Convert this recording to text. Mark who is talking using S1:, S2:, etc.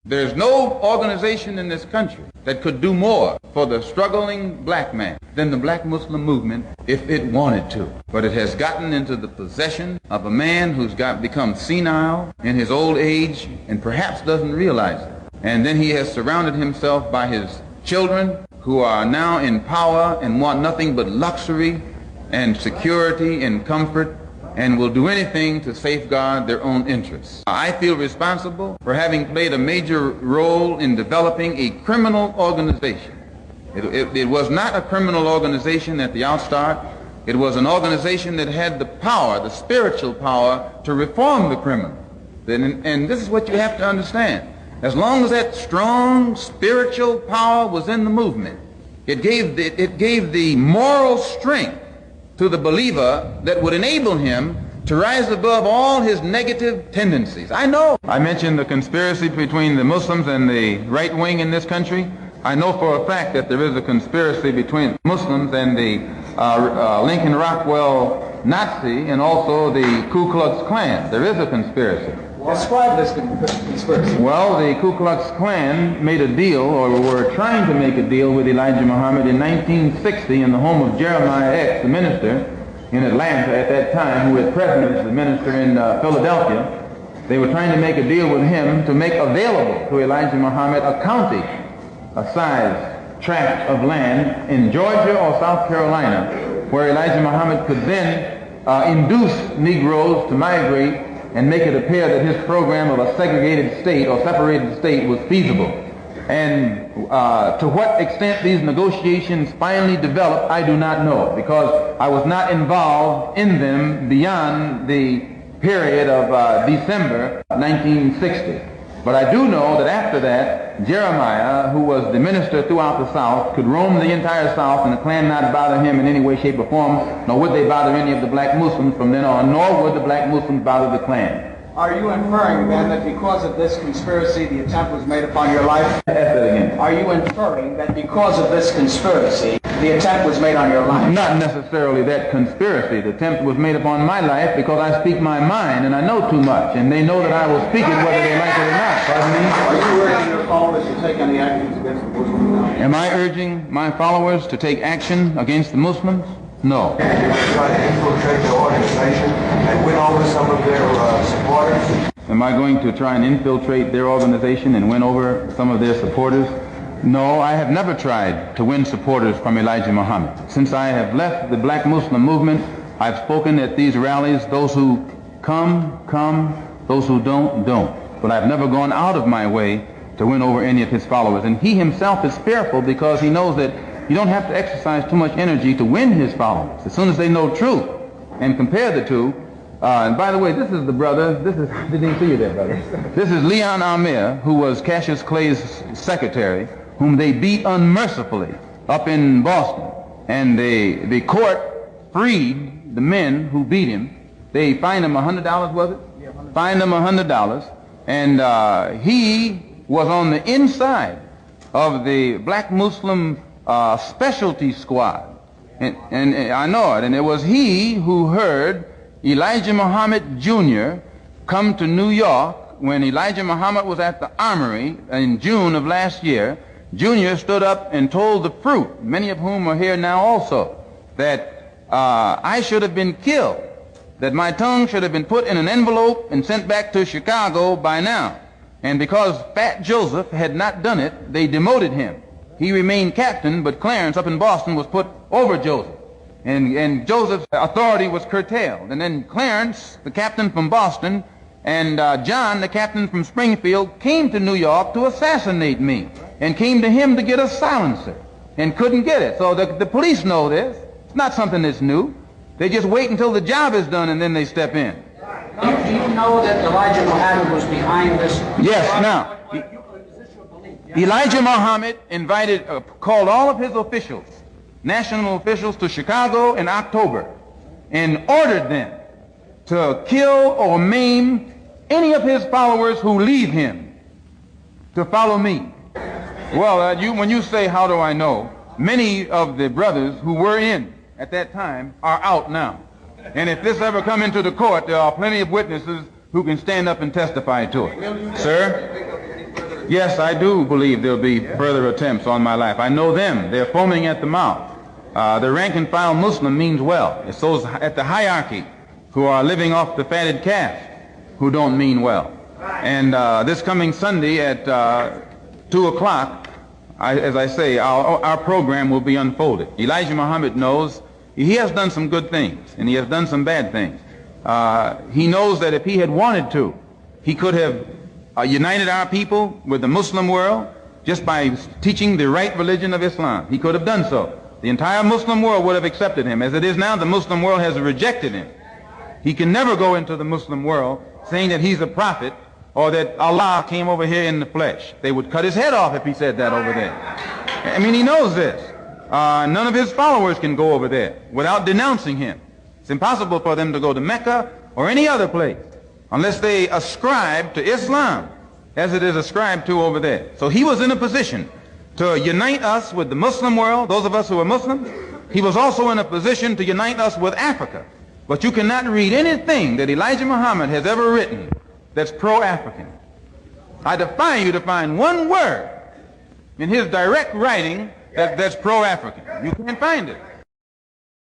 S1: There's no organization in this country that could do more for the struggling black man than the black Muslim movement if it wanted to. But it has gotten into the possession of a man who's become senile in his old age and perhaps doesn't realize it. And then he has surrounded himself by his children who are now in power and want nothing but luxury and security and comfort, and will do anything to safeguard their own interests. I feel responsible for having played a major role in developing a criminal organization. It was not a criminal organization at the outstart. It was an organization that had the power, the spiritual power, to reform the criminal. And this is what you have to understand. As long as that strong spiritual power was in the movement, it gave the moral strength to the believer that would enable him to rise above all his negative tendencies. I know. I mentioned the conspiracy between the Muslims and the right wing in this country. I know for a fact that there is a conspiracy between Muslims and the Lincoln Rockwell Nazi and also the Ku Klux Klan. There is a conspiracy.
S2: Describe this conspiracy.
S1: Well, the Ku Klux Klan made a deal, or were trying to make a deal with Elijah Muhammad in 1960 in the home of Jeremiah X, the minister in Atlanta at that time, who at present is the minister in Philadelphia. They were trying to make a deal with him to make available to Elijah Muhammad a county, a size tract of land in Georgia or South Carolina, where Elijah Muhammad could then induce Negroes to migrate and make it appear that his program of a segregated state or separated state was feasible. And to what extent these negotiations finally developed, I do not know, because I was not involved in them beyond the period of December 1960. But I do know that after that, Jeremiah, who was the minister throughout the South, could roam the entire South and the Klan not bother him in any way, shape, or form, nor would they bother any of the black Muslims from then on, nor would the black Muslims bother the Klan.
S2: Are you inferring, then, that because of this conspiracy, the attempt was made upon your life?
S1: Ask that again.
S2: Are you inferring that because of this conspiracy, the attempt was made on your life?
S1: Not necessarily that conspiracy. The attempt was made upon my life because I speak my mind and I know too much, and they know that I will speak it whether they like it or not. Pardon me?
S2: Are you urging your followers to take any actions against the Muslims?
S1: Am I urging my followers to take action against the Muslims? No.
S3: You want to try to infiltrate the organization and win over some of their supporters?
S1: Am I going to try and infiltrate their organization and win over some of their supporters? No, I have never tried to win supporters from Elijah Muhammad. Since I have left the black Muslim movement, I've spoken at these rallies. Those who come, come. Those who don't, don't. But I've never gone out of my way to win over any of his followers. And he himself is fearful because he knows that you don't have to exercise too much energy to win his followers. As soon as they know truth and compare the two, and by the way, this is the brother, I didn't see you there, brother. This is Leon Amir, who was Cassius Clay's secretary, whom they beat unmercifully up in Boston. And the court freed the men who beat him. They fined him $100, was it? Yeah, $100. Fined him $100. And he was on the inside of the black Muslim specialty squad. And I know it. And it was he who heard Elijah Muhammad Jr. come to New York when Elijah Muhammad was at the Armory in June of last year. Jr. stood up and told the fruit, many of whom are here now also, that I should have been killed, that my tongue should have been put in an envelope and sent back to Chicago by now. And because Fat Joseph had not done it, they demoted him. He remained captain, but Clarence up in Boston was put over Joseph. And Joseph's authority was curtailed. And then Clarence, the captain from Boston, and John, the captain from Springfield, came to New York to assassinate me, and came to him to get a silencer, and couldn't get it. So the police know this. It's not something that's new. They just wait until the job is done, and then they step in.
S2: Do you know that Elijah Muhammad was behind this?
S1: Yes, now, Elijah Muhammad called all of his officials, national officials, to Chicago in October and ordered them to kill or maim any of his followers who leave him to follow me. Well, when you say, how do I know, many of the brothers who were in at that time are out now. And if this ever come into the court, there are plenty of witnesses who can stand up and testify to it. Sir? Yes, I do believe there'll be further attempts on my life. I know them. They're foaming at the mouth. The rank and file Muslim means well. It's those at the hierarchy who are living off the fatted calf who don't mean well. And this coming Sunday at 2 o'clock, as I say, our program will be unfolded. Elijah Muhammad knows he has done some good things and he has done some bad things. He knows that if he had wanted to, he could have united our people with the Muslim world just by teaching the right religion of Islam. He could have done so. The entire Muslim world would have accepted him. As it is now, the Muslim world has rejected him. He can never go into the Muslim world saying that he's a prophet or that Allah came over here in the flesh. They would cut his head off if he said that over there. I mean, he knows this. None of his followers can go over there without denouncing him. It's impossible for them to go to Mecca or any other place unless they ascribe to Islam as it is ascribed to over there. So he was in a position to unite us with the Muslim world, those of us who are Muslims. He was also in a position to unite us with Africa. But you cannot read anything that Elijah Muhammad has ever written that's pro-African. I defy you to find one word in his direct writing that's pro-African. You can't find it.